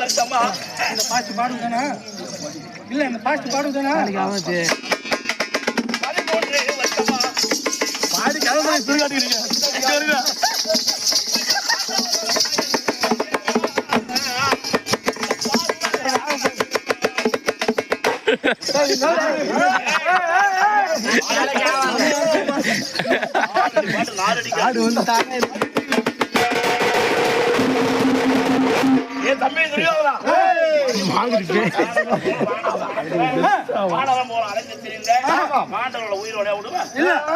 வருஷமா இந்த பாட்டு பாடுதானா இல்ல இந்த பாட்டு பாடுதானா 13 வருஷமா பாடி கலமா சுருகாட்டிக்கிறீங்க ஆடு வந்து தானே தம்பி தெரியாதா உயிரோட விடுவேன்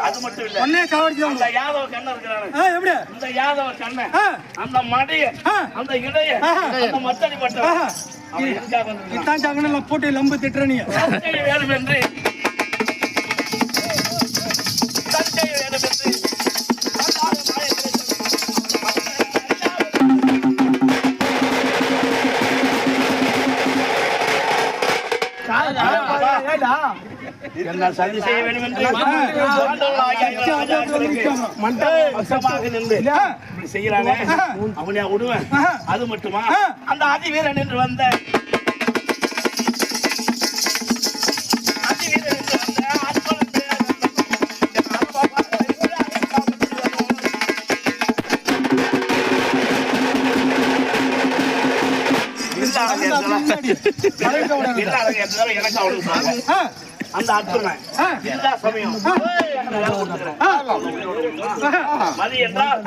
அது மட்டும் இல்ல யாதவ கண்ணன் இருக்கிறாரு இந்த யாதவ கண்ணன் அந்த மடைய அந்த இடைய அந்த மத்தடி பட்டம் போட்டு லம்பு திட்டுற நீ வேணும் என்று என்ன சதி செய்ய வேண்டும் என்று செய்யறானே அவனையா விடுவேன் அது மட்டுமா அந்த அதிவீரன் என்று வந்த எனக்கு அவளுக்கு அந்த அர்த்தம் எல்லா சமயம் மதி என்றால்